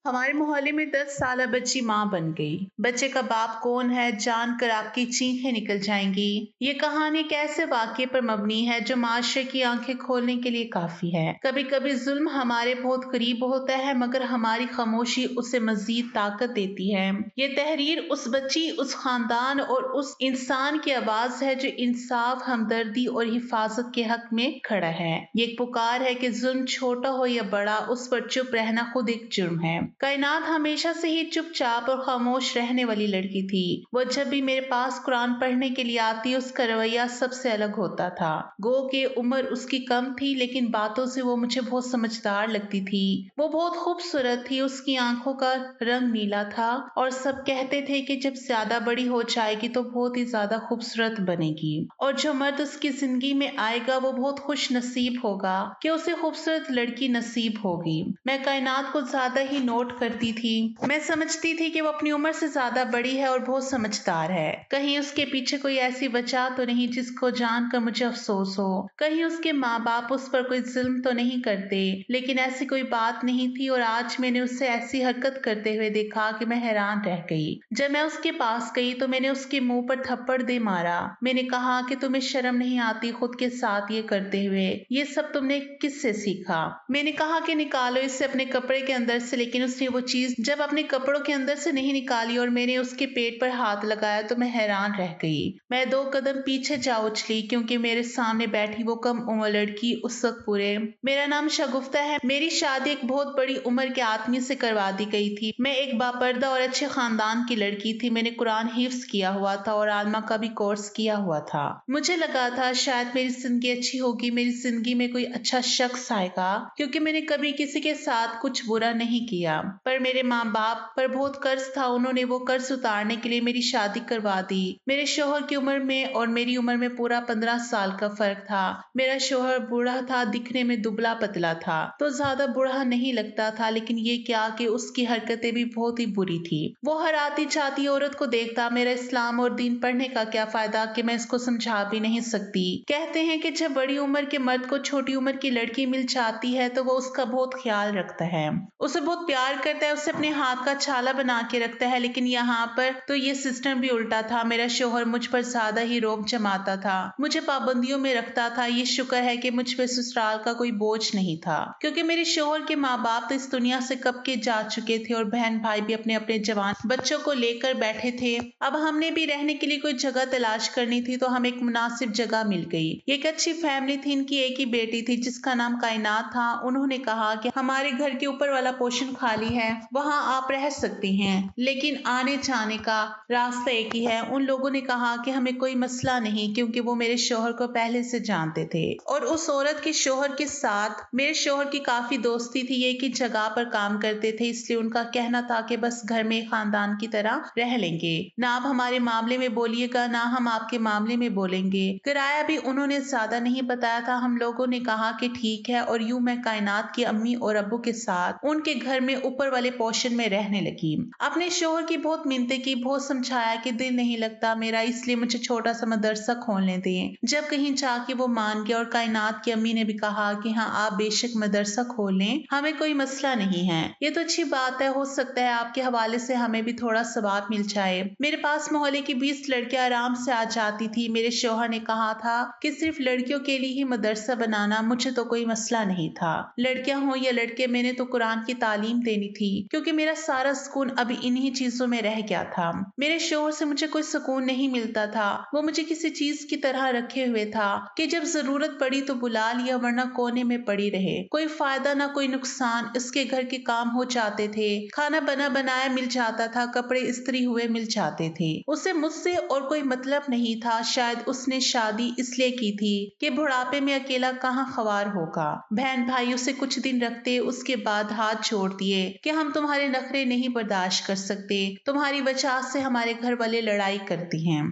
हमारे मोहल्ले में 10 साला बच्ची माँ बन गई। बच्चे का बाप कौन है जानकर आपकी चीखें निकल जाएंगी। ये कहानी एक ऐसे वाक्य पर मबनी है जो माशरे की आंखें खोलने के लिए काफी है। कभी कभी जुल्म हमारे बहुत करीब होता है मगर हमारी खामोशी उसे मजीद ताकत देती है। ये तहरीर उस बच्ची, उस खानदान और उस इंसान की आवाज है जो इंसाफ, हमदर्दी और हिफाजत के हक में खड़ा है। ये एक पुकार है कि जुल्म छोटा हो या बड़ा, उस पर चुप रहना खुद एक जुर्म है। कायनात हमेशा से ही चुपचाप और खामोश रहने वाली लड़की थी। वो जब भी मेरे पास कुरान पढ़ने के लिए आती, उसका रवैया सबसे अलग होता था। गो के उम्र उसकी कम थी लेकिन बातों से वो मुझे बहुत समझदार लगती थी। वो बहुत खूबसूरत थी, उसकी आंखों का रंग नीला था और सब कहते थे कि जब ज्यादा बड़ी हो जाएगी तो बहुत ही ज्यादा खूबसूरत बनेगी और जो मर्द उसकी जिंदगी में आएगा वो बहुत खुश नसीब होगा कि उसे खूबसूरत लड़की नसीब होगी। मैं कायनात को ज्यादा ही नोट करती थी। मैं समझती थी कि वो अपनी उम्र से ज्यादा बड़ी है और बहुत समझदार है। कहीं उसके पीछे कोई ऐसी वजह तो नहीं जिसको जानकर मुझे अफसोस हो। कहीं उसके माँ बाप उस पर कोई जुल्म तो नहीं करते। लेकिन ऐसी कोई बात नहीं थी और आज मैंने उसे ऐसी हरकत करते हुए देखा कि मैं हैरान रह गई। जब मैं उसके पास गई तो मैंने उसके मुंह पर थप्पड़ दे मारा। मैंने कहा कि तुम्हें शर्म नहीं आती खुद के साथ ये करते हुए। ये सब तुमने किससे सीखा? मैंने कहा कि निकालो इसे अपने कपड़े के अंदर से, लेकिन उसने वो चीज जब अपने कपड़ों के अंदर से नहीं निकाली और मैंने उसके पेट पर हाथ लगाया तो मैं हैरान रह गई। मैं 2 कदम पीछे जा उछली क्योंकि मेरे सामने बैठी वो कम उम्र लड़की उस वक्त पूरे मेरा नाम शगुफ्ता है। मेरी शादी एक बहुत बड़ी उम्र के आदमी से करवा दी गई थी। मैं एक बापर्दा और अच्छे खानदान की लड़की थी। मैंने कुरान हिफ्ज किया हुआ था और आलमा का भी कोर्स किया हुआ था। मुझे लगा था शायद मेरी जिंदगी अच्छी होगी, मेरी जिंदगी में कोई अच्छा शख्स आएगा क्योंकि मैंने कभी किसी के साथ कुछ बुरा नहीं किया। पर मेरे माँ बाप पर बहुत कर्ज था। उन्होंने वो कर्ज उतारने के लिए मेरी शादी करवा दी। मेरे शोहर की उम्र में और मेरी उम्र में पूरा 15 साल का फर्क था। मेरा शोहर बूढ़ा था, दिखने में दुबला पतला था तो ज्यादा बूढ़ा नहीं लगता था, लेकिन ये क्या कि उसकी हरकतें भी बहुत ही बुरी थी। वो हर आती जाती औरत को देखता। मेरा इस्लाम और दीन पढ़ने का क्या फायदा कि मैं इसको समझा भी नहीं सकती। कहते हैं कि जब बड़ी उम्र के मर्द को छोटी उम्र की लड़की मिल जाती है तो वो उसका बहुत ख्याल रखता है, उसे बहुत प्यार करता है, उसे अपने हाथ का छाला बना के रखता है। लेकिन यहाँ पर तो ये सिस्टम भी उल्टा था। मेरा शोहर मुझ पर ज्यादा ही रौब जमाता था, मुझे पाबंदियों में रखता था। ये शुक्र है कि मुझ पर ससुराल का कोई बोझ नहीं था क्योंकि मेरे शोहर के माँ बाप तो इस दुनिया से कब के जा चुके थे और बहन भाई भी अपने अपने जवान बच्चों को लेकर बैठे थे। अब हमने भी रहने के लिए कोई जगह तलाश करनी थी तो हमें एक मुनासिब जगह मिल गई। एक अच्छी फैमिली थी, इनकी एक ही बेटी थी जिसका नाम कायनात था। उन्होंने कहा कि हमारे घर के ऊपर वाला पोर्शन खाली है, वहां आप रह सकती हैं, लेकिन आने जाने का रास्ता एक ही है। उन लोगों ने कहा कि हमें कोई मसला नहीं क्योंकि वो मेरे शोहर को पहले से जानते थे और उस औरत के शोहर के साथ मेरे शोहर की काफी दोस्ती थी। ये एक ही जगह पर काम करते थे, इसलिए उनका कहना था कि बस घर में खानदान की तरह रह लेंगे। ना आप हमारे मामले में बोलिएगा ना हम आपके मामले में बोलेंगे। किराया भी उन्होंने ज्यादा नहीं बताया था। हम लोगों ने कहा कि ठीक है और यूं मैं कायनात की अम्मी और अब्बू के साथ उनके घर में ऊपर वाले पोर्शन में रहने लगी। अपने शोहर की बहुत मिन्नतें की, बहुत समझाया कि दिल नहीं लगता मेरा, इसलिए मुझे छोटा सा मदरसा खोलने दें। जब कहीं जाके वो मान गया और कायनात की अम्मी ने भी कहा कि हाँ आप बेशक मदरसा खोल लें, हमें कोई मसला नहीं है। ये तो अच्छी बात है, हो सकता है आपके हवाले से हमें भी थोड़ा सवाब मिल जाए। मेरे पास मोहल्ले की 20 लड़कियां आराम से आ जाती थी। मेरे शोहर ने कहा था कि सिर्फ लड़कियों के लिए ही मदरसा बनाना, मुझे तो कोई मसला नहीं था। लड़कियां हो या लड़के, मैंने तो कुरान की तालीम देनी थी क्योंकि मेरा सारा सुकून अभी इन्हीं चीजों में रह गया था। मेरे शोहर से मुझे कोई सुकून नहीं मिलता था। वो मुझे किसी चीज की तरह रखे हुए था कि जब जरूरत पड़ी तो बुला लिया वरना कोने में पड़ी रहे। कोई फायदा ना कोई नुकसान, इसके घर के काम हो जाते थे, खाना बना बनाया मिल जाता था, कपड़े इस्त्री हुए मिल जाते थे। उसे मुझसे और कोई मतलब नहीं था। शायद उसने शादी इसलिए की थी कि बुढ़ापे में अकेला कहाँ ख्वार होगा। बहन भाई उसे कुछ दिन रखते, उसके बाद हाथ छोड़ दिए कि हम तुम्हारे नखरे नहीं बर्दाश्त कर सकते, तुम्हारी वजह से हमारे घर वाले लड़ाई करती हैं।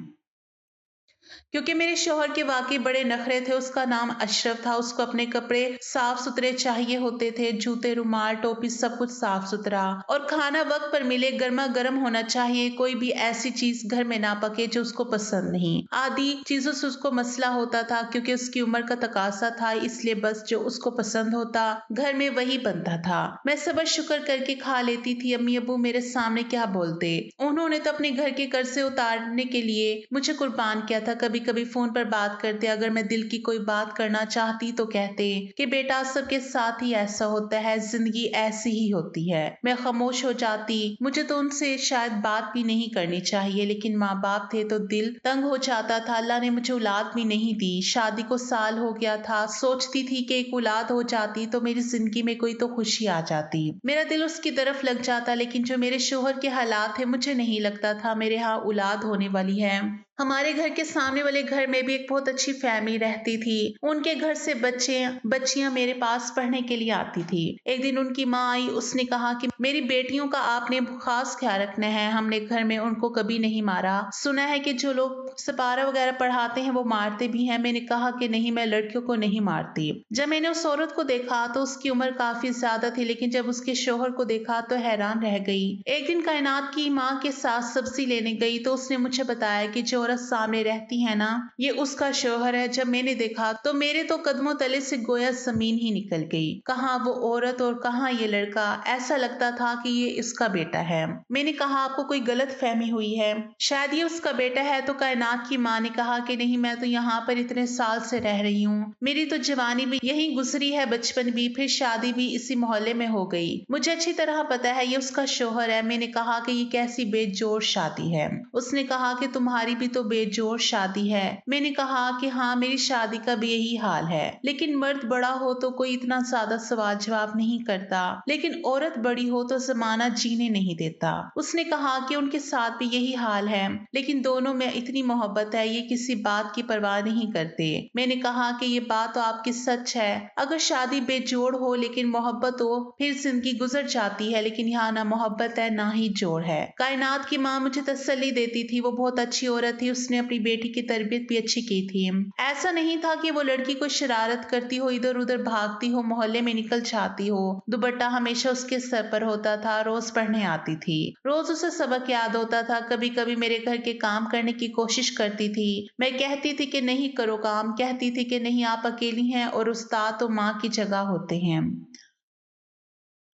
क्योंकि मेरे शौहर के वाकई बड़े नखरे थे। उसका नाम अशरफ था। उसको अपने कपड़े साफ सुथरे चाहिए होते थे, जूते, रुमाल, टोपी, सब कुछ साफ सुथरा, और खाना वक्त पर मिले, गर्मा गर्म होना चाहिए। कोई भी ऐसी चीज घर में ना पके जो उसको पसंद नहीं। आदि चीजों से उसको मसला होता था क्योंकि उसकी उम्र का तकाजा था, इसलिए बस जो उसको पसंद होता घर में वही बनता था। मैं सबर शुक्र करके खा लेती थी। अम्मी अबू मेरे सामने क्या बोलते, उन्होंने तो अपने घर के कर्जे उतारने के लिए मुझे कुर्बान किया था। कभी कभी फोन पर बात करते, अगर मैं दिल की कोई बात करना चाहती तो कहते कि बेटा सबके साथ ही ऐसा होता है, जिंदगी ऐसी ही होती है। मैं खामोश हो जाती। मुझे तो उनसे शायद बात भी नहीं करनी चाहिए, लेकिन माँ बाप थे तो दिल तंग हो जाता था। अल्लाह ने मुझे औलाद भी नहीं दी। शादी को साल हो गया था। सोचती थी कि एक औलाद हो जाती तो मेरी जिंदगी में कोई तो खुशी आ जाती। मेरा दिल उसकी तरफ लग जाता, लेकिन जो मेरे शोहर के हालात है, मुझे नहीं लगता था मेरे यहाँ औलाद होने वाली है। हमारे घर के सामने वाले घर में भी एक बहुत अच्छी फैमिली रहती थी। उनके घर से बच्चियां मेरे पास पढ़ने के लिए आती थी। एक दिन उनकी माँ आई। उसने कहा कि मेरी बेटियों का आपने खास ख्याल रखना है। हमने घर में उनको कभी नहीं मारा। सुना है कि जो लोग सिपारा वगैरह पढ़ाते हैं वो मारते भी हैं। मैंने कहा कि नहीं, मैं लड़कियों को नहीं मारती। जब मैंने उस औरत को देखा तो उसकी उम्र काफी ज्यादा थी, लेकिन जब उसके शोहर को देखा तो हैरान रह गई। एक दिन कायनात की माँ के साथ सब्जी लेने गई तो उसने मुझे बताया कि जो औरत सामने रहती है ना, ये उसका शोहर है। जब मैंने देखा तो मेरे तो कदमों तले से गोया जमीन ही निकल गई। कहाँ वो औरत और कहाँ ये लड़का। ऐसा लगता था कि ये इसका बेटा है। मैंने कहा आपको कोई गलत फहमी हुई है, शायद ये उसका बेटा है। तो कायनात की माँ ने कहा कि नहीं, मैं तो यहाँ पर इतने साल से रह रही हूँ। मेरी तो जवानी भी यहीं गुजरी है, बचपन भी, फिर शादी भी इसी मोहल्ले में हो गई। मुझे अच्छी तरह पता है ये उसका शोहर है। मैंने कहा कि ये कैसी बेजोड़ शादी है। उसने कहा कि तुम्हारी भी तो बेजोड़ शादी है। मैंने कहा कि हाँ, मेरी शादी का भी यही हाल है, लेकिन मर्द बड़ा हो तो कोई इतना ज्यादा सवाल जवाब नहीं करता, लेकिन औरत बड़ी हो तो जमाना जीने नहीं देता। उसने कहा कि उनके साथ भी यही हाल है, लेकिन दोनों में इतनी मोहब्बत है, ये किसी बात की परवाह नहीं करते। मैंने कहा कि ये बात तो आपकी सच है। अगर शादी बेजोड़ हो लेकिन मोहब्बत हो, फिर जिंदगी गुजर जाती है, लेकिन यहाँ ना मोहब्बत है ना ही जोड़ है। कायनात की माँ मुझे तसल्ली देती थी। वो बहुत अच्छी औरत थी। उसने अपनी बेटी की तरबियत भी अच्छी की थी। ऐसा नहीं था कि वो लड़की को शरारत करती हो, इधर उधर भागती हो, मोहल्ले में निकल जाती हो। दुपट्टा हमेशा उसके सर पर होता था। रोज पढ़ने आती थी। रोज उसे सबक याद होता था। कभी कभी मेरे घर के काम करने की कोशिश करती थी। मैं कहती थी कि नहीं करो काम, कहती थी कि नहीं आप अकेली हैं और उस्ताद तो माँ की जगह होते हैं।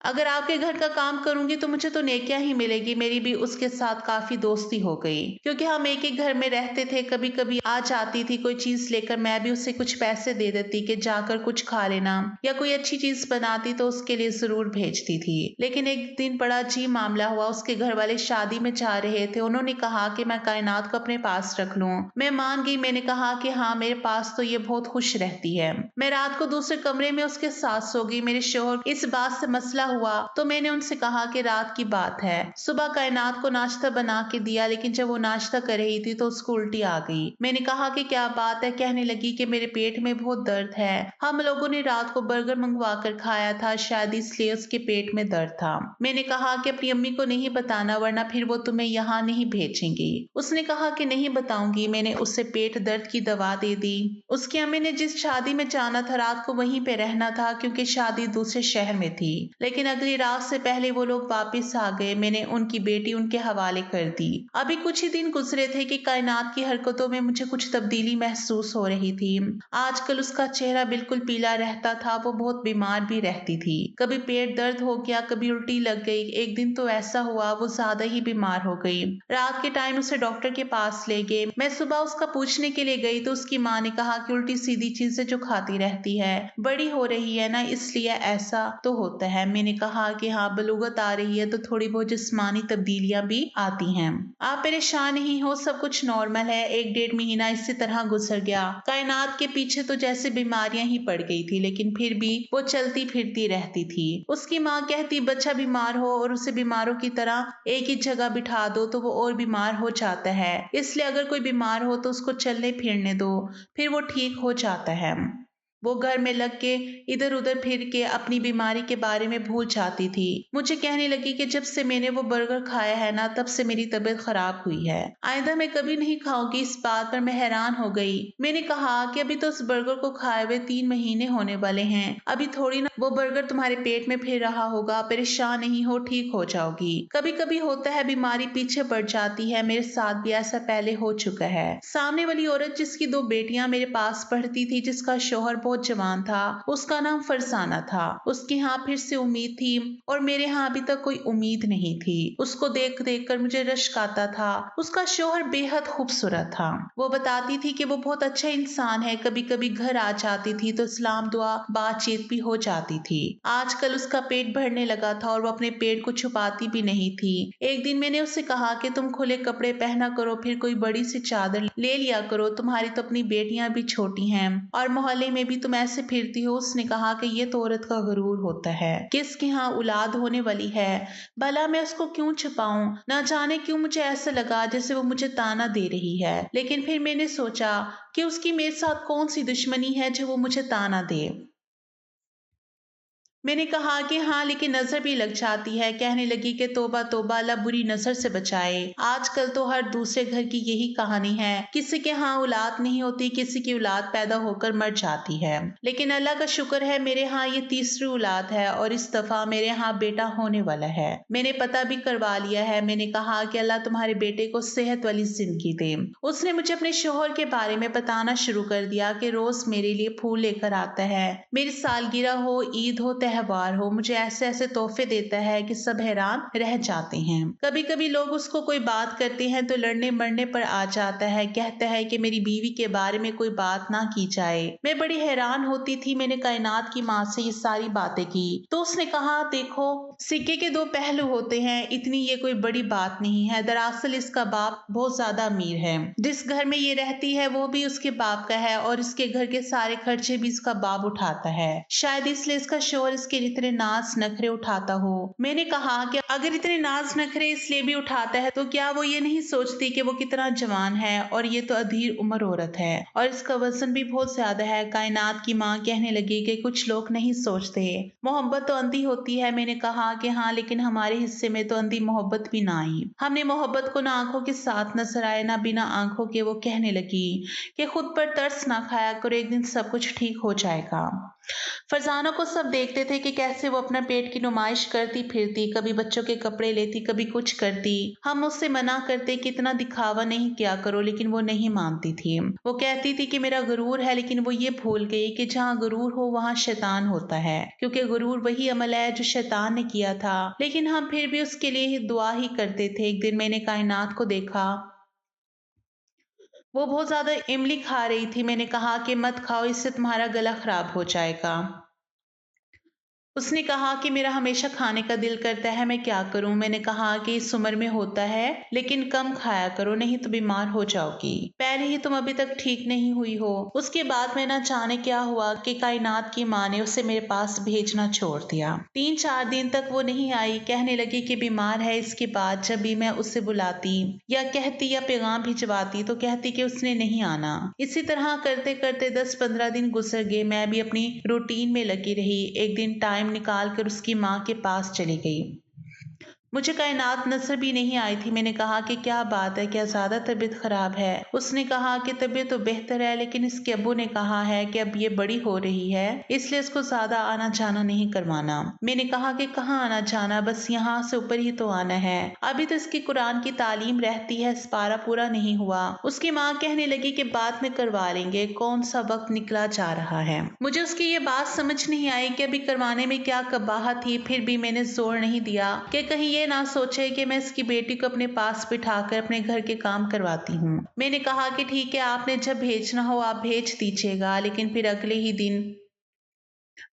अगर आपके घर का काम करूंगी तो मुझे तो नेकियां ही मिलेगी। मेरी भी उसके साथ काफी दोस्ती हो गई, क्योंकि हम एक ही घर में रहते थे। कभी कभी आ जाती थी कोई चीज लेकर, मैं भी उसे कुछ पैसे दे देती कि जाकर कुछ खा लेना, या कोई अच्छी चीज बनाती तो उसके लिए जरूर भेजती थी। लेकिन एक दिन बड़ा अजीब मामला हुआ। उसके घर वाले शादी में जा रहे थे। उन्होंने कहा कि मैं कायनात को अपने पास रख लूं। मैं मान गई। मैंने कहा कि हाँ, मेरे पास तो ये बहुत खुश रहती है। मैं रात को दूसरे कमरे में उसके साथ सो गई। मेरे शोहर इस बात से मसला हुआ तो मैंने उनसे कहा कि रात की बात है। सुबह कायनात को नाश्ता बना के दिया, लेकिन जब वो नाश्ता कर रही थी तो उसको उल्टी आ गई। मैंने कहा कि क्या बात है। कहने लगी कि मेरे पेट में बहुत दर्द है। हम लोगों ने रात को बर्गर मंगवा कर खाया था, शायद इसलिए उसके पेट में दर्द था। मैंने कहा कि अपनी अम्मी को नहीं बताना, वरना फिर वो तुम्हें यहाँ नहीं भेजेंगी। उसने कहा कि नहीं बताऊंगी। मैंने उसे पेट दर्द की दवा दे दी। उसकी अम्मी ने जिस शादी में जाना था रात को वहीं पे रहना था, क्योंकि शादी दूसरे शहर में थी। लेकिन अगली रात से पहले वो लोग वापस आ गए। मैंने उनकी बेटी उनके हवाले कर दी। अभी कुछ ही दिन गुजरे थे कि कायनात की हरकतों में मुझे कुछ तब्दीली महसूस हो रही थी। आजकल उसका चेहरा बिल्कुल पीला रहता था। वो बहुत बीमार भी रहती थी। कभी पेट दर्द हो गया, कभी उल्टी लग गई। एक दिन तो ऐसा हुआ वो ज्यादा ही बीमार हो गई। रात के टाइम उसे डॉक्टर के पास ले गए। मैं सुबह उसका पूछने के लिए गई तो उसकी माँ ने कहा कि उल्टी सीधी चीजें जो खाती रहती है, बड़ी हो रही है ना, इसलिए ऐसा तो होता है। मैंने कहा कि हाँ, बलूगत आ रही है तो थोड़ी बहुत जिस्मानी तब्दीलियां भी आती हैं। आप परेशान नहीं हो, सब कुछ नॉर्मल है। एक डेढ़ महीना इसी तरह गुजर गया। कायनात के पीछे तो जैसे बीमारियां ही पड़ गई थी, लेकिन फिर भी वो चलती फिरती रहती थी। उसकी माँ कहती बच्चा बीमार हो और उसे बीमारों की तरह एक ही जगह बिठा दो तो वो और बीमार हो जाता है, इसलिए अगर कोई बीमार हो तो उसको चलने फिरने दो, फिर वो ठीक हो जाता है। वो घर में लग के इधर उधर फिर के अपनी बीमारी के बारे में भूल जाती थी। मुझे कहने लगी कि जब से मैंने वो बर्गर खाया है ना, तब से मेरी तबीयत खराब हुई है। आइंदा मैं कभी नहीं खाऊंगी। इस बात पर मैं हैरान हो गई। मैंने कहा कि अभी तो उस बर्गर को खाए हुए 3 महीने होने वाले हैं। अभी थोड़ी ना वो बर्गर तुम्हारे पेट में फिर रहा होगा। परेशान नहीं हो, ठीक हो जाओगी। कभी कभी होता है, बीमारी पीछे बढ़ जाती है। मेरे साथ भी ऐसा पहले हो चुका है। सामने वाली औरत जिसकी 2 बेटियां मेरे पास पढ़ती थी, जिसका शौहर बहुत जवान था, उसका नाम फरसाना था। उसके यहाँ फिर से उम्मीद थी और मेरे यहाँ अभी तक कोई उम्मीद नहीं थी। उसको देख देख कर मुझे रश्क आता था। उसका शौहर बेहद खूबसूरत था। वो बताती थी कि वो बहुत अच्छा इंसान है। कभी कभी घर आ जाती थी तो सलाम दुआ बातचीत भी हो जाती थी। आजकल उसका पेट भरने लगा था और वो अपने पेट को छुपाती भी नहीं थी। एक दिन मैंने उससे कहा कि तुम खुले कपड़े पहना करो, फिर कोई बड़ी सी चादर ले लिया करो। तुम्हारी तो अपनी बेटियां भी छोटी हैं और मोहल्ले में भी तुम ऐसे फिरती हो। उसने कहा कि ये तो औरत का गुरूर होता है, किसके यहाँ औलाद होने वाली है। भला मैं उसको क्यों छुपाऊं? ना जाने क्यों मुझे ऐसा लगा जैसे वो मुझे ताना दे रही है। लेकिन फिर मैंने सोचा कि उसकी मेरे साथ कौन सी दुश्मनी है जो वो मुझे ताना दे। मैंने कहा कि हाँ, लेकिन नजर भी लग जाती है। कहने लगी कि तौबा तौबा, अल्लाह बुरी नजर से बचाए। आजकल तो हर दूसरे घर की यही कहानी है। किसी के यहाँ औलाद नहीं होती, किसी की औलाद पैदा होकर मर जाती है। लेकिन अल्लाह का शुक्र है, मेरे यहाँ ये तीसरी औलाद है और इस दफा मेरे यहाँ बेटा होने वाला है। मैंने पता भी करवा लिया है। मैंने कहा कि अल्लाह तुम्हारे बेटे को सेहत वाली जिंदगी दे। उसने मुझे अपने शोहर के बारे में बताना शुरू कर दिया कि रोज मेरे लिए फूल लेकर आता है। मेरी सालगिरह हो, ईद हो, त्योहार हो, मुझे ऐसे ऐसे तोहफे देता है कि सब हैरान रह जाते हैं। कभी कभी लोग उसको कोई बात करते हैं तो लड़ने मरने पर आ जाता है। कहता है कि मेरी बीवी के बारे में कोई बात ना की जाए। मैं बड़ी हैरान होती थी। मैंने कायनात की माँ से ये सारी बातें की तो उसने कहा, देखो, सिक्के के 2 पहलू होते हैं। इतनी ये कोई बड़ी बात नहीं है। दरअसल इसका बाप बहुत ज्यादा अमीर है। जिस घर में ये रहती है वो भी उसके बाप का है और इसके घर के सारे खर्चे भी इसका बाप उठाता है। शायद इसलिए इसका शोहर इसके इतने नाज नखरे उठाता हो। मैंने कहा कि अगर इतने नाज नखरे इसलिए भी उठाता है तो क्या वो ये नहीं सोचती कि वो कितना जवान है और ये तो अधीर उम्र औरत है और इसका वजन भी बहुत ज्यादा है। कायनात की माँ कहने लगी कि कुछ लोग नहीं सोचते, मोहब्बत तो अंधी होती है। मैंने कहा कि हाँ, लेकिन हमारे हिस्से में तो अंधी मोहब्बत भी ना आई। हमने मोहब्बत को ना आंखों के साथ नजर आए ना बिना आंखों के। वो कहने लगी कि खुद पर तरस ना खाया करो, एक दिन सब कुछ ठीक हो जाएगा। फरजाना को सब देखते थे कि कैसे वो अपना पेट की नुमाइश करती फिरती, कभी बच्चों के कपड़े लेती, कभी कुछ करती। हम उससे मना करते कि इतना दिखावा नहीं किया करो, लेकिन वो नहीं मानती थी। वो कहती थी कि मेरा गुरूर है, लेकिन वो ये भूल गई कि जहाँ गुरूर हो वहाँ शैतान होता है, क्योंकि गुरूर वही अमल है जो शैतान ने किया था। लेकिन हम फिर भी उसके लिए ही दुआ ही करते थे। एक दिन मैंने कायनात को देखा, वो बहुत ज्यादा इमली खा रही थी। मैंने कहा कि मत खाओ, इससे तुम्हारा गला खराब हो जाएगा। उसने कहा कि मेरा हमेशा खाने का दिल करता है, मैं क्या करूं? मैंने कहा कि इस उम्र में होता है, लेकिन कम खाया करो, नहीं तो बीमार हो जाओगी। पहले ही तुम अभी तक ठीक नहीं हुई हो। उसके बाद मैं ना जाने क्या हुआ कि कायनात की माँ ने उसे मेरे पास भेजना छोड़ दिया। 3-4 दिन तक वो नहीं आई। कहने लगी कि बीमार है। इसके बाद जब भी मैं उसे बुलाती या कहती या पैगाम भिजवाती तो कहती कि उसने नहीं आना। इसी तरह करते करते 10-15 दिन गुजर गए। मैं भी अपनी रूटीन में लगी रही। एक दिन टाइम निकाल कर उसकी माँ के पास चली गई। मुझे कायनात नजर भी नहीं आई थी। मैंने कहा कि क्या बात है, क्या ज्यादा तबीयत खराब है? उसने कहा कि तबीयत तो बेहतर है, लेकिन इसके अब्बू ने कहा है कि अब ये बड़ी हो रही है, इसलिए इसको ज्यादा आना जाना नहीं करवाना। मैंने कहा कि कहाँ आना जाना, बस यहाँ से ऊपर ही तो आना है। अभी तो इसकी कुरान की तालीम रहती है, पारा पूरा नहीं हुआ। उसकी माँ कहने लगी कि बाद में करवा लेंगे, कौन सा वक्त निकला जा रहा है। मुझे उसकी ये बात समझ नहीं आई कि अभी करवाने में क्या कबाहत थी। फिर भी मैंने जोर नहीं दिया कि कहीं ये ना सोचे कि मैं इसकी बेटी को अपने पास बिठाकर अपने घर के काम करवाती हूँ। मैंने कहा कि ठीक है, आपने जब भेजना हो आप भेज दीजिएगा। लेकिन फिर अगले ही दिन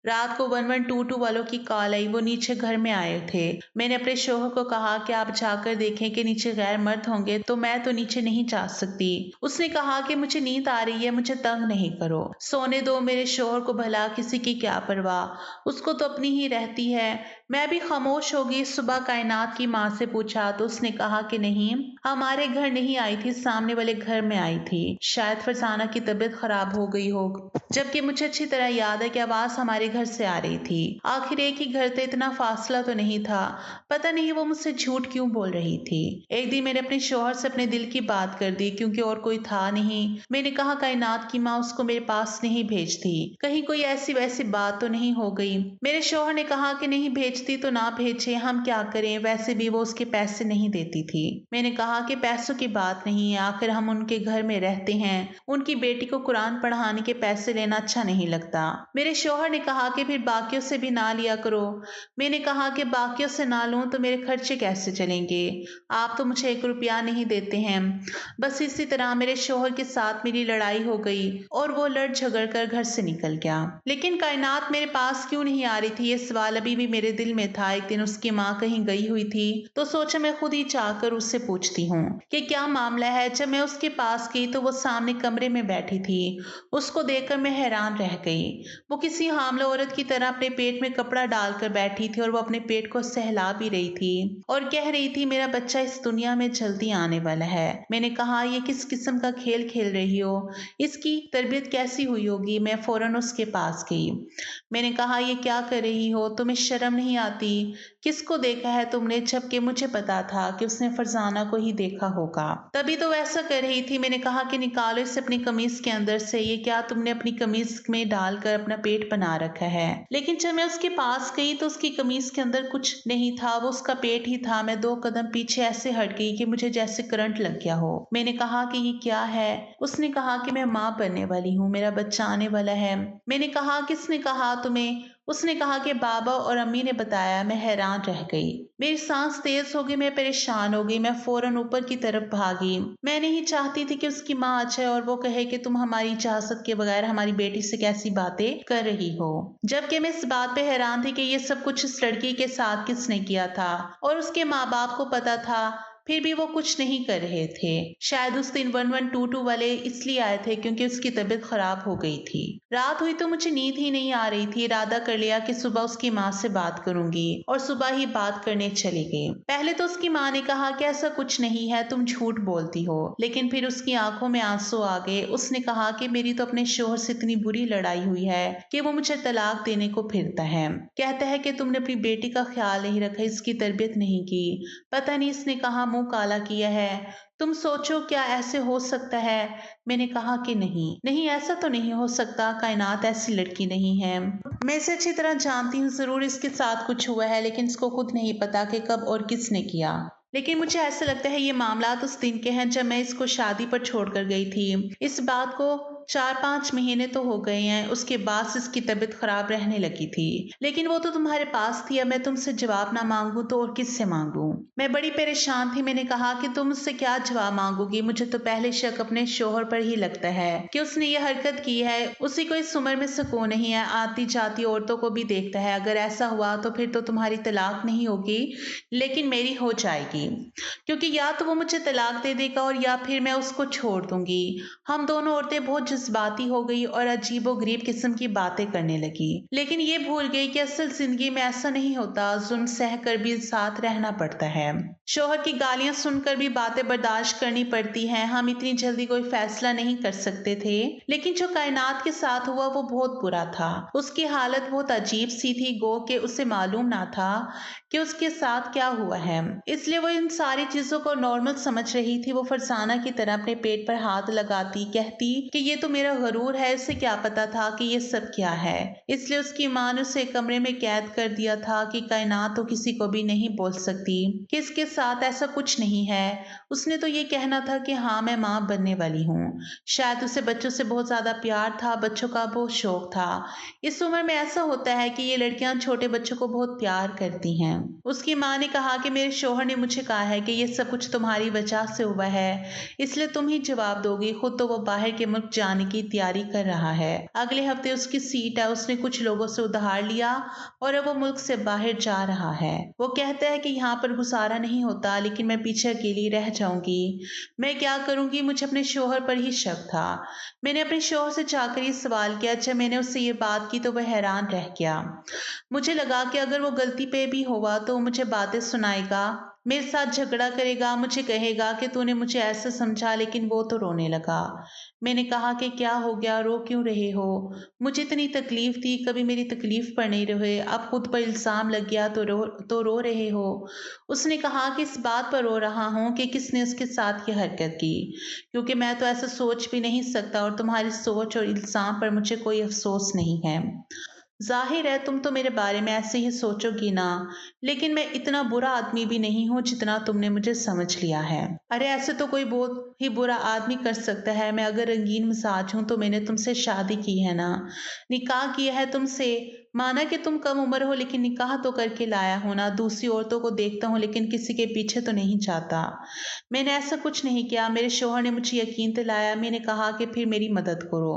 रात को 1122 वालों की कॉल आई। वो नीचे घर में आए थे। मैंने अपने शोहर को कहा कि आप जाकर देखें कि नीचे गैर मर्द होंगे तो मैं तो नीचे नहीं जा सकती। उसने कहा कि मुझे नींद आ रही है, मुझे तंग नहीं करो, सोने दो। मेरे शोहर को भला किसी की क्या परवाह, उसको तो अपनी ही रहती है। मैं भी खामोश हो गई। सुबह कायनात की माँ से पूछा तो उसने कहा कि नहीं, हमारे घर नहीं आई थी, सामने वाले घर में आई थी। शायद फरजाना की तबीयत खराब हो गई हो, जबकि मुझे अच्छी तरह याद है कि आवाज हमारे घर से आ रही थी। आखिर एक ही घर थे, इतना फासला तो नहीं था। पता नहीं वो मुझसे झूठ क्यों बोल रही थी। एक दिन मैंने अपने शौहर से अपने दिल की बात कर दी, क्योंकि और कोई था नहीं। मैंने कहा कायनात की माँ उसको मेरे पास नहीं भेजती, कहीं कोई ऐसी वैसी बात तो नहीं हो गई। मेरे शौहर ने कहा कि नहीं भेजती तो ना भेजे, हम क्या करें, वैसे भी वो उसके पैसे नहीं देती थी। मैंने कहा कि पैसों की बात नहीं है, आखिर हम उनके घर में रहते हैं, उनकी बेटी को कुरान पढ़ाने के पैसे लेना अच्छा नहीं लगता। मेरे शौहर ने कहा कि फिर बाकियों से भी ना लिया करो। मैंने कहा कि बाकियों से ना लूं तो मेरे खर्चे कैसे चलेंगे, आप तो मुझे 1 रुपया नहीं देते हैं। बस इसी तरह मेरे शौहर के साथ मेरी लड़ाई हो गई और वो लड़ झगड़ कर घर से निकल गया। लेकिन कायनात मेरे पास क्यों नहीं आ रही थी, ये सवाल अभी भी मेरे दिल में था। एक दिन उसकी माँ कहीं गई हुई थी तो सोचा मैं खुद ही जाकर उससे पूछती हूँ कि क्या मामला है। जब मैं उसके पास गई तो वो सामने कमरे में बैठी थी। उसको देखकर मैं हैरान रह गई। वो किसी हामला औरत की तरह अपने पेट में कपड़ा डालकर बैठी थी और वो अपने पेट को सहला भी रही थी और कह रही थी मेरा बच्चा इस दुनिया में जल्दी आने वाला है। मैंने कहा ये किस किस्म का खेल खेल रही हो, इसकी तरबियत कैसी हुई होगी। मैं फौरन उसके पास गई। मैंने कहा ये क्या कर रही हो, तुम्हें शर्म नहीं आती, किसको देखा है तुमने, जबकि मुझे पता था कि उसने फरजाना को ही देखा होगा, तभी तो वैसा कर रही थी। मैंने कहा कि निकालो इसे अपनी कमीज के अंदर से, ये क्या तुमने अपनी कमीज में डालकर अपना पेट बना रखा है। लेकिन जब मैं उसके पास गई तो उसकी कमीज के अंदर कुछ नहीं था, वो उसका पेट ही था। मैं 2 कदम पीछे ऐसे हट गई कि मुझे जैसे करंट लग गया हो। मैंने कहा कि ये क्या है। उसने कहा कि मैं माँ बनने वाली हूँ, मेरा बच्चा आने वाला है। मैंने कहा किसने कहा तुम्हें। उसने कहा कि बाबा और अम्मी ने बताया। मैं हैरान रह गई, मेरी सांस तेज हो गई, मैं परेशान हो गई। मैं फौरन ऊपर की तरफ भागी। मैं नहीं चाहती थी कि उसकी माँ आ जाए और वो कहे कि तुम हमारी इजाजत के बगैर हमारी बेटी से कैसी बातें कर रही हो, जबकि मैं इस बात पे हैरान थी कि ये सब कुछ इस लड़की के साथ किसने किया था और उसके माँ बाप को पता था, फिर भी वो कुछ नहीं कर रहे थे। शायद उस दिन 1122 वाले इसलिए आए थे क्योंकि उसकी तबीयत खराब हो गई थी। रात हुई तो मुझे नींद ही नहीं आ रही थी। इरादा कर लिया कि सुबह उसकी माँ से बात करूंगी और सुबह ही बात करने चली गई। पहले तो उसकी माँ ने कहा कि ऐसा कुछ नहीं है, तुम झूठ बोलती हो। लेकिन फिर उसकी आंखों में आंसू आ गए। उसने कहा कि मेरी तो अपने शोहर से इतनी बुरी लड़ाई हुई है कि वो मुझे तलाक देने को फिरता है। कहता है कि तुमने अपनी बेटी का ख्याल नहीं रखा, इसकी तरबियत नहीं की। पता नहीं इसने कहा मुंह काला किया है। तुम सोचो क्या ऐसे हो सकता है। मैंने कहा कि नहीं ऐसा तो नहीं हो सकता, कायनात ऐसी लड़की नहीं है। मैं इसे अच्छी तरह जानती हूँ, जरूर इसके साथ कुछ हुआ है, लेकिन इसको खुद नहीं पता कि कब और किसने किया। लेकिन मुझे ऐसा लगता है ये मामलात उस दिन के हैं जब मैं इसको शादी पर छोड़कर गई थी। इस बात को 4-5 महीने तो हो गए हैं। उसके बाद से इसकी तबीयत खराब रहने लगी थी। लेकिन वो तो तुम्हारे पास थी, अब मैं तुमसे जवाब ना मांगू तो और किससे मांगू। मैं बड़ी परेशान थी। मैंने कहा कि तुम मुझसे क्या जवाब मांगोगी। मुझे तो पहले शक अपने शोहर पर ही लगता है कि उसने ये हरकत की है। उसी को इस उम्र में सुकून नहीं है, आती जाती औरतों को भी देखता है। अगर ऐसा हुआ तो फिर तो तुम्हारी तलाक नहीं होगी, लेकिन मेरी हो जाएगी, क्योंकि या तो वो मुझे तलाक दे देगा और या फिर मैं उसको छोड़ दूंगी। हम दोनों औरतें बहुत जज्बाती हो गई और अजीबोगरीब किस्म की बातें करने लगी, लेकिन ये भूल गई कि असल जिंदगी में ऐसा नहीं होता, जुल्म सह कर भी साथ रहना पड़ता है। शोहर की गालियां सुनकर भी बातें बर्दाश्त करनी पड़ती हैं। हम इतनी जल्दी कोई फैसला नहीं कर सकते थे, लेकिन जो कायनात के साथ हुआ वो बहुत बुरा था। उसकी हालत बहुत अजीब सी थी, गो कि उसे मालूम ना था कि उसके साथ क्या हुआ है, इसलिए वो इन सारी चीजों को नॉर्मल समझ रही थी। वो फरसाना की तरह अपने पेट पर हाथ लगाती, कहती कि ये तो मेरा गरूर है, इसे क्या पता था कि ये सब क्या है। इसलिए उसकी माँ ने उसे कमरे में कैद कर दिया था कि कायनात तो किसी को भी नहीं बोल सकती कि इसके साथ ऐसा कुछ नहीं है। उसने तो ये कहना था कि हाँ मैं माँ बनने वाली हूँ। शायद उसे बच्चों से बहुत ज्यादा प्यार था, बच्चों का बहुत शौक था। इस उम्र में ऐसा होता है कि ये लड़कियां छोटे बच्चों को बहुत प्यार करती हैं। उसकी माँ ने कहा कि मेरे शौहर ने मुझे कहा है कि ये ये सब कुछ तुम्हारी वजह से हुआ है, इसलिए तुम ही जवाब दोगी। खुद तो वो बाहर के मुल्क जाने की तैयारी कर रहा है। अगले हफ्ते उसकी सीट है, उसने कुछ लोगों से उधार लिया और अब वो मुल्क से बाहर जा रहा है। वो कहता है कि यहाँ पर गुजारा नहीं होता, लेकिन मैं पीछे अकेली रह जाऊंगी। मैं क्या करूंगी? मुझे अपने शोहर पर ही शक था। मैंने अपने शोहर से जाकर ये सवाल किया। जब मैंने उससे ये बात की तो वह हैरान रह गया। मुझे लगा कि अगर वो गलती पे भी हुआ तो मुझे बातें सुनाएगा, मेरे साथ झगड़ा करेगा, मुझे कहेगा कि तूने मुझे ऐसा समझा, लेकिन वो तो रोने लगा। मैंने कहा कि क्या हो गया, रो क्यों रहे हो? मुझे इतनी तकलीफ थी, कभी मेरी तकलीफ पर नहीं रहे, अब खुद पर इल्ज़ाम लग गया तो रो रहे हो। उसने कहा कि इस बात पर रो रहा हूँ कि किसने उसके साथ ये हरकत की, क्योंकि मैं तो ऐसा सोच भी नहीं सकता और तुम्हारी सोच और इल्ज़ाम पर मुझे कोई अफसोस नहीं है। ज़ाहिर है तुम तो मेरे बारे में ऐसे ही सोचोगी ना, लेकिन मैं इतना बुरा आदमी भी नहीं हूँ जितना तुमने मुझे समझ लिया है। अरे ऐसे तो कोई बहुत ही बुरा आदमी कर सकता है। मैं अगर रंगीन मिजाज हूँ तो मैंने तुमसे शादी की है ना, निकाह किया है तुमसे। माना कि तुम कम उम्र हो, लेकिन निकाह तो करके लाया हो ना। दूसरी औरतों को देखता हूँ लेकिन किसी के पीछे तो नहीं जाता। मैंने ऐसा कुछ नहीं किया। मेरे शौहर ने मुझे यकीन दिलाया। मैंने कहा कि फिर मेरी मदद करो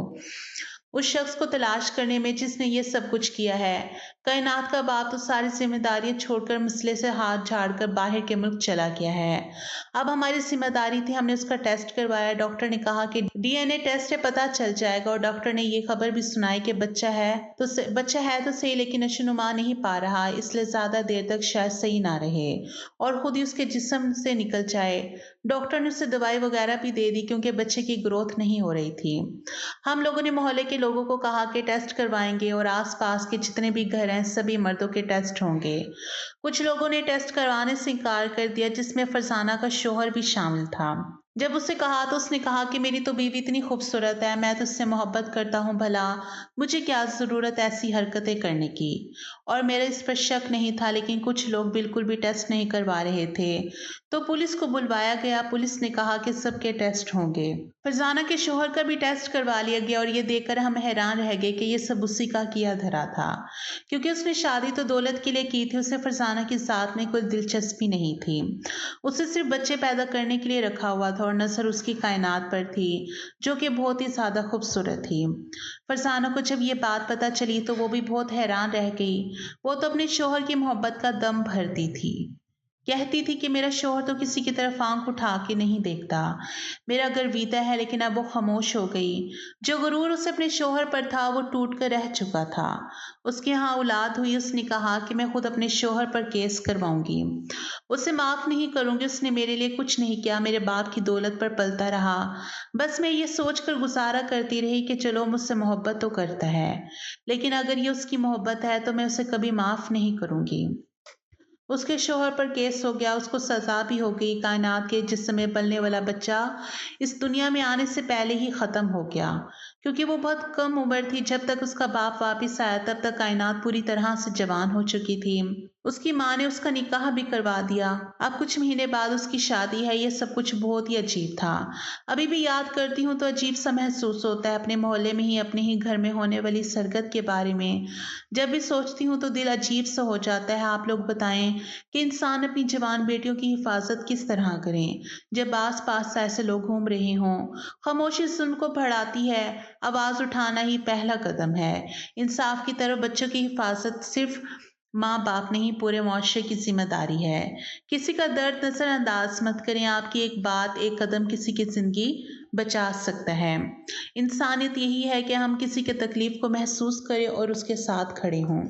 उस शख्स को तलाश करने में जिसने ये सब कुछ किया है। कायनात का बाप तो सारी जिम्मेदारियां छोड़कर मसले से हाथ झाड़कर बाहर के मुल्क चला गया है। अब हमारी जिम्मेदारी थी, हमने उसका टेस्ट करवाया। डॉक्टर ने कहा कि डीएनए टेस्ट से पता चल जाएगा, और डॉक्टर ने ये खबर भी सुनाई कि बच्चा है तो सही, लेकिन नशोनुमा नहीं पा रहा, इसलिए ज्यादा देर तक शायद सही ना रहे और खुद ही उसके जिस्म से निकल जाए। डॉक्टर ने उसे दवाई वगैरह भी दे दी क्योंकि बच्चे की ग्रोथ नहीं हो रही थी। हम लोगों ने मोहल्ले के लोगों को कहा कि टेस्ट करवाएंगे और आसपास के जितने भी घर हैं सभी मर्दों के टेस्ट होंगे। कुछ लोगों ने टेस्ट करवाने से इनकार कर दिया, जिसमें फरजाना का शौहर भी शामिल था। जब उसे कहा तो उसने कहा कि मेरी तो बीवी इतनी खूबसूरत है, मैं तो उससे मोहब्बत करता हूँ, भला मुझे क्या ज़रूरत ऐसी हरकतें करने की। और मेरा इस पर शक नहीं था, लेकिन कुछ लोग बिल्कुल भी टेस्ट नहीं करवा रहे थे। तो पुलिस को बुलवाया गया। पुलिस ने कहा कि सबके टेस्ट होंगे। फरजाना के शौहर का भी टेस्ट करवा लिया गया और ये देखकर हम हैरान रह गए कि ये सब उसी का किया धरा था, क्योंकि उसने शादी तो दौलत के लिए की थी। उसे फरजाना की जात में कोई दिलचस्पी नहीं थी। उसे सिर्फ बच्चे पैदा करने के लिए रखा हुआ था और नजर उसकी कायनात पर थी, जो कि बहुत ही ज्यादा खूबसूरत थी। फरजाना को जब ये बात पता चली तो वो भी बहुत हैरान रह गई। वो तो अपने शौहर की मोहब्बत का दम भरती थी। कहती थी कि मेरा शौहर तो किसी की तरफ आंख उठा के नहीं देखता, मेरा गर्विता है। लेकिन अब वो खामोश हो गई। जो गुरूर उसे अपने शौहर पर था वो टूट कर रह चुका था। उसके यहाँ औलाद हुई। उसने कहा कि मैं खुद अपने शौहर पर केस करवाऊंगी, उसे माफ नहीं करूंगी। उसने मेरे लिए कुछ नहीं किया, मेरे बाप की दौलत पर पलता रहा। बस मैं ये सोच कर गुजारा करती रही कि चलो मुझसे मोहब्बत तो करता है, लेकिन अगर ये उसकी मोहब्बत है तो मैं उसे कभी माफ नहीं करूंगी। उसके शौहर पर केस हो गया, उसको सजा भी हो गई। कायनात के जिस्म में पलने वाला बच्चा इस दुनिया में आने से पहले ही खत्म हो गया, क्योंकि वो बहुत कम उम्र थी। जब तक उसका बाप वापिस आया तब तक कायनात पूरी तरह से जवान हो चुकी थी। उसकी माँ ने उसका निकाह भी करवा दिया। अब कुछ महीने बाद उसकी शादी है। ये सब कुछ बहुत ही अजीब था। अभी भी याद करती हूँ तो अजीब सा महसूस होता है, अपने मोहल्ले में ही, अपने ही घर में होने वाली सरगत के बारे में। जब भी सोचती हूँ तो दिल अजीब सा हो जाता है। आप लोग बताएं कि इंसान अपनी जवान बेटियों की हिफाजत किस तरह करें जब आस पास ऐसे लोग घूम रहे हों। खामोशी जुल्म को बढ़ाती है, आवाज उठाना ही पहला कदम है। इंसाफ की तरफ बच्चों की हिफाजत सिर्फ माँ बाप नहीं, पूरे मुआशरे की जिम्मेदारी है। किसी का दर्द नजरअंदाज मत करें। आपकी एक बात, एक कदम किसी की जिंदगी बचा सकता है। इंसानियत यही है कि हम किसी के तकलीफ को महसूस करें और उसके साथ खड़े हों।